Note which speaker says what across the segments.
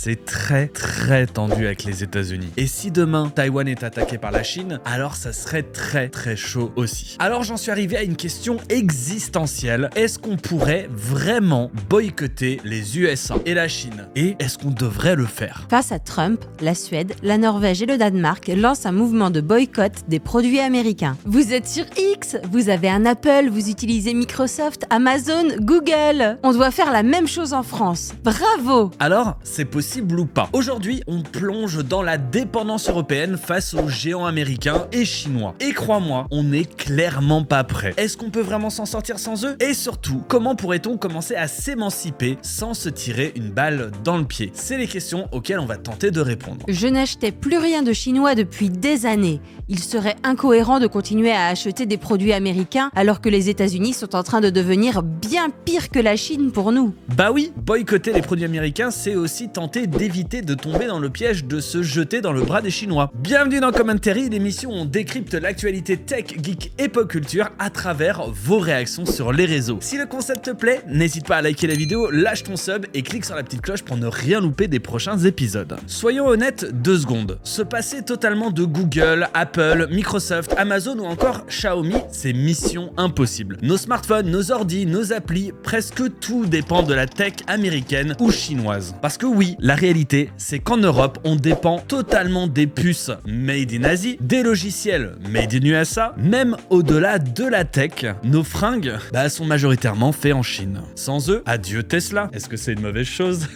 Speaker 1: c'est très tendu avec les États-Unis. Et si demain, Taïwan est attaqué par la Chine, alors ça serait très chaud aussi. Alors j'en suis arrivé à une question existentielle. Est-ce qu'on pourrait vraiment boycotter les USA et la Chine? Et est-ce qu'on devrait le faire?
Speaker 2: Face à Trump, la Suède, la Norvège et le Danemark lancent un mouvement de boycott des produits américains. Vous êtes sur X, vous avez un Apple, vous utilisez Microsoft, Amazon, Google. On doit faire la même chose en France. Bravo!
Speaker 1: Alors, c'est possible ou pas? Aujourd'hui, on plonge dans la dépendance européenne face aux géants américains et chinois. Et crois-moi, on n'est clairement pas prêt. Est-ce qu'on peut vraiment s'en sortir sans eux? Et surtout, comment pourrait-on commencer à s'émanciper sans se tirer une balle dans le pied? C'est les questions auxquelles on va tenter de répondre.
Speaker 2: Je n'achetais plus rien de chinois depuis des années. Il serait incohérent de continuer à acheter des produits américains alors que les États-Unis sont en train de devenir bien pire que la Chine pour nous.
Speaker 1: Bah oui, boycotter les produits américains, c'est aussi tenter d'éviter de tomber dans le piège de se jeter dans le bras des Chinois. Bienvenue dans Commentary, l'émission où on décrypte l'actualité tech, geek et pop culture à travers vos réactions sur les réseaux. Si le concept te plaît, n'hésite pas à liker la vidéo, lâche ton sub et clique sur la petite cloche pour ne rien louper des prochains épisodes. Soyons honnêtes 2 secondes. Se passer totalement de Google, Apple, Microsoft, Amazon ou encore Xiaomi, c'est mission impossible. Nos smartphones, nos ordis, nos applis, presque tout dépend de la tech américaine ou chinoise. Parce que oui, la réalité, c'est qu'en Europe, on dépend totalement des puces made in Asie, des logiciels made in USA, même au-delà de la tech, nos fringues sont majoritairement faits en Chine. Sans eux, adieu Tesla. Est-ce que c'est une mauvaise chose?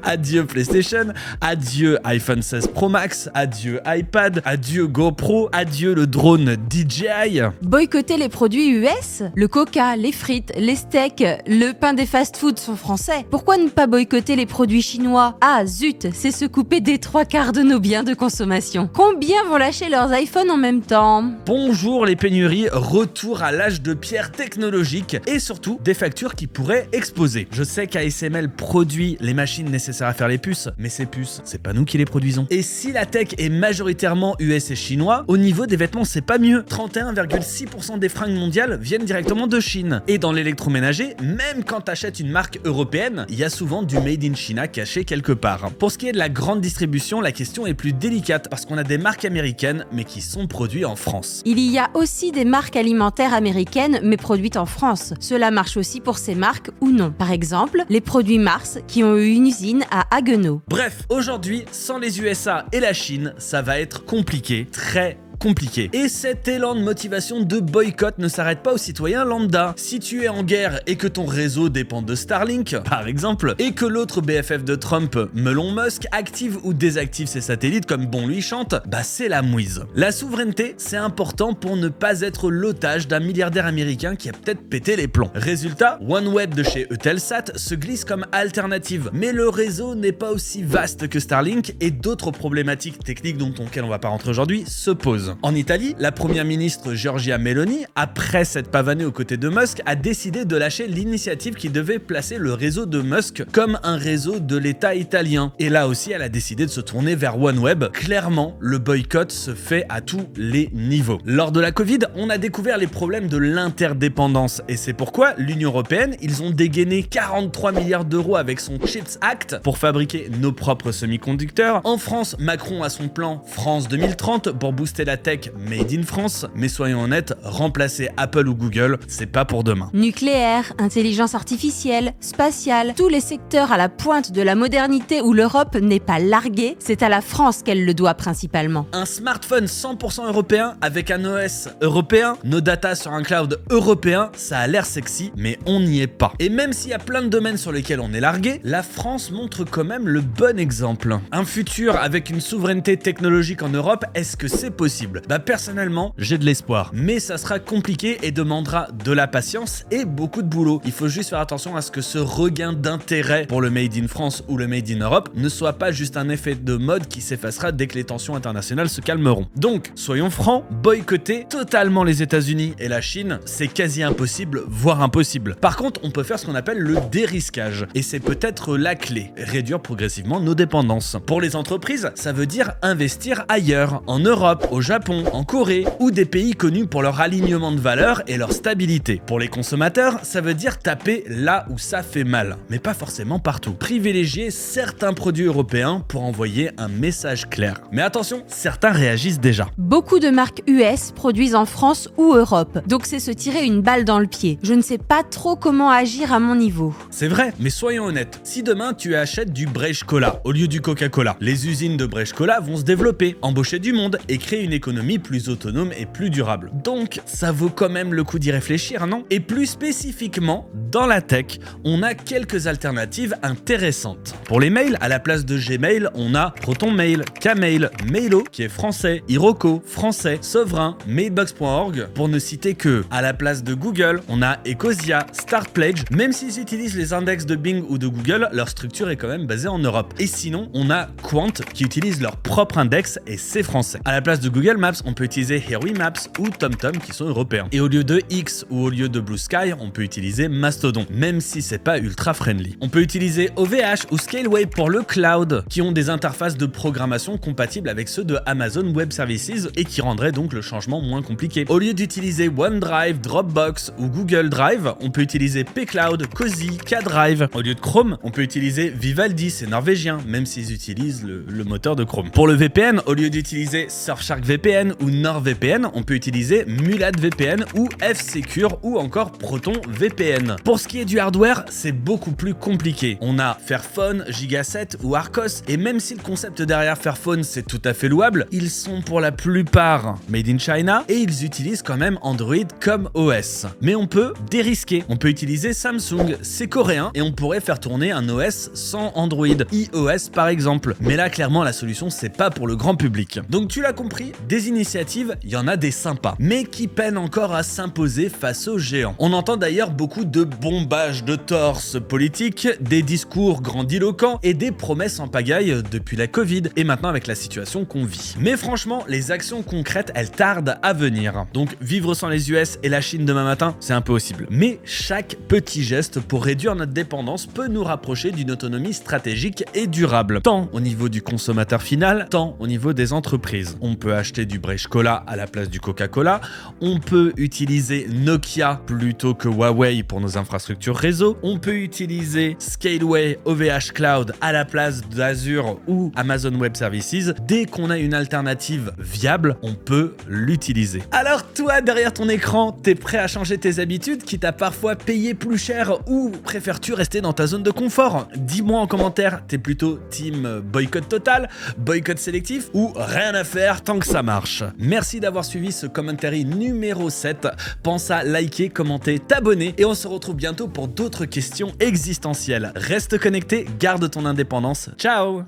Speaker 1: Adieu PlayStation, adieu iPhone 16 Pro Max, adieu iPad, adieu GoPro, adieu le drone DJI.
Speaker 2: Boycotter les produits US? Le coca, les frites, les steaks, le pain des fast-foods sont français. Pourquoi ne pas boycotter les produits chinois? Ah zut, c'est se couper des 3/4 de nos biens de consommation. Combien vont lâcher leurs iPhones en même temps?
Speaker 1: Bonjour les pénuries, retour à l'âge de pierre technologique et surtout des factures qui pourraient exploser. Je sais qu'ASML produit les machines nécessaires à faire les puces, mais ces puces, c'est pas nous qui les produisons. Et si la tech est majoritairement US et chinois, au niveau des vêtements, c'est pas mieux. 31,6% des fringues mondiales viennent directement de Chine. Et dans l'électroménager, même quand t'achètes une marque européenne, il y a souvent du made in China caché quelque part. Pour ce qui est de la grande distribution, la question est plus délicate parce qu'on a des marques américaines, mais qui sont produites en France.
Speaker 2: Il y a aussi des marques alimentaires américaines, mais produites en France. Cela marche aussi pour ces marques ou non. Par exemple, les produits Mars qui ont eu une usine à Haguenau.
Speaker 1: Bref, aujourd'hui, sans les USA et la Chine, ça va être compliqué, très compliqué. Et cet élan de motivation de boycott ne s'arrête pas aux citoyens lambda. Si tu es en guerre et que ton réseau dépend de Starlink, par exemple, et que l'autre BFF de Trump, Elon Musk, active ou désactive ses satellites comme bon lui chante, c'est la mouise. La souveraineté, c'est important pour ne pas être l'otage d'un milliardaire américain qui a peut-être pété les plombs. Résultat, OneWeb de chez Eutelsat se glisse comme alternative, mais le réseau n'est pas aussi vaste que Starlink et d'autres problématiques techniques dont on va pas rentrer aujourd'hui se posent. En Italie, la première ministre Giorgia Meloni, après s'être pavanée aux côtés de Musk, a décidé de lâcher l'initiative qui devait placer le réseau de Musk comme un réseau de l'État italien. Et là aussi, elle a décidé de se tourner vers OneWeb. Clairement, le boycott se fait à tous les niveaux. Lors de la Covid, on a découvert les problèmes de l'interdépendance et c'est pourquoi l'Union européenne, ils ont dégainé 43 milliards d'euros avec son Chips Act pour fabriquer nos propres semi-conducteurs. En France, Macron a son plan France 2030 pour booster la tech made in France, mais soyons honnêtes, remplacer Apple ou Google, c'est pas pour demain.
Speaker 2: Nucléaire, intelligence artificielle, spatiale, tous les secteurs à la pointe de la modernité où l'Europe n'est pas larguée, c'est à la France qu'elle le doit principalement.
Speaker 1: Un smartphone 100% européen avec un OS européen, nos datas sur un cloud européen, ça a l'air sexy, mais on n'y est pas. Et même s'il y a plein de domaines sur lesquels on est largué, la France montre quand même le bon exemple. Un futur avec une souveraineté technologique en Europe, est-ce que c'est possible? Personnellement, j'ai de l'espoir, mais ça sera compliqué et demandera de la patience et beaucoup de boulot. Il faut juste faire attention à ce que ce regain d'intérêt pour le Made in France ou le Made in Europe ne soit pas juste un effet de mode qui s'effacera dès que les tensions internationales se calmeront. Donc, soyons francs, boycotter totalement les États-Unis et la Chine, c'est quasi impossible, voire impossible. Par contre, on peut faire ce qu'on appelle le dérisquage, et c'est peut-être la clé, réduire progressivement nos dépendances. Pour les entreprises, ça veut dire investir ailleurs, en Europe, au Japon, Japon, en Corée ou des pays connus pour leur alignement de valeurs et leur stabilité. Pour les consommateurs, ça veut dire taper là où ça fait mal, mais pas forcément partout. Privilégier certains produits européens pour envoyer un message clair. Mais attention, certains réagissent déjà.
Speaker 2: Beaucoup de marques US produisent en France ou Europe, donc c'est se tirer une balle dans le pied. Je ne sais pas trop comment agir à mon niveau.
Speaker 1: C'est vrai, mais soyons honnêtes. Si demain tu achètes du Brèche Cola au lieu du Coca-Cola, les usines de Brèche Cola vont se développer, embaucher du monde et créer une économie plus autonome et plus durable. Donc ça vaut quand même le coup d'y réfléchir, non? Et plus spécifiquement, dans la tech, on a quelques alternatives intéressantes. Pour les mails, à la place de Gmail, on a ProtonMail, Kmail, Mailo qui est français, Iroko, français, Sovereign, Mailbox.org pour ne citer que. À la place de Google, on a Ecosia, StartPledge, même s'ils utilisent les index de Bing ou de Google, leur structure est quand même basée en Europe. Et sinon, on a Quant qui utilise leur propre index et c'est français. À la place de Google Maps, on peut utiliser Here We Maps ou TomTom qui sont européens. Et au lieu de X ou au lieu de Blue Sky, on peut utiliser Mastodon, même si c'est pas ultra friendly. On peut utiliser OVH ou Scaleway pour le cloud, qui ont des interfaces de programmation compatibles avec ceux de Amazon Web Services et qui rendraient donc le changement moins compliqué. Au lieu d'utiliser OneDrive, Dropbox ou Google Drive, on peut utiliser pCloud, Cozy, K-Drive. Au lieu de Chrome, on peut utiliser Vivaldi, c'est norvégien, même s'ils utilisent le moteur de Chrome. Pour le VPN, au lieu d'utiliser Surfshark VPN ou NordVPN, on peut utiliser Mulad VPN ou F-Secure ou encore Proton VPN. Pour ce qui est du hardware, c'est beaucoup plus compliqué. On a Fairphone, Gigaset ou Arcos, et même si le concept derrière Fairphone c'est tout à fait louable, ils sont pour la plupart made in China et ils utilisent quand même Android comme OS. Mais on peut dérisquer. On peut utiliser Samsung, c'est coréen et on pourrait faire tourner un OS sans Android, iOS par exemple. Mais là clairement la solution c'est pas pour le grand public. Donc tu l'as compris, des initiatives, il y en a des sympas, mais qui peinent encore à s'imposer face aux géants. On entend d'ailleurs beaucoup de bombage de torse politique, des discours grandiloquents et des promesses en pagaille depuis la Covid et maintenant avec la situation qu'on vit. Mais franchement, les actions concrètes, elles tardent à venir. Donc vivre sans les US et la Chine demain matin, c'est impossible. Mais chaque petit geste pour réduire notre dépendance peut nous rapprocher d'une autonomie stratégique et durable, tant au niveau du consommateur final, tant au niveau des entreprises. On peut acheter du Brèche Cola à la place du Coca-Cola, on peut utiliser Nokia plutôt que Huawei pour nos infrastructures réseau, on peut utiliser Scaleway OVH Cloud à la place d'Azure ou Amazon Web Services. Dès qu'on a une alternative viable, on peut l'utiliser. Alors toi, derrière ton écran, t'es prêt à changer tes habitudes, quitte à parfois payer plus cher, ou préfères-tu rester dans ta zone de confort? Dis-moi en commentaire, t'es plutôt team boycott total, boycott sélectif ou rien à faire tant que ça marche? Merci d'avoir suivi ce commentary numéro 7. Pense à liker, commenter, t'abonner et on se retrouve bientôt pour d'autres questions existentielles. Reste connecté, garde ton indépendance. Ciao!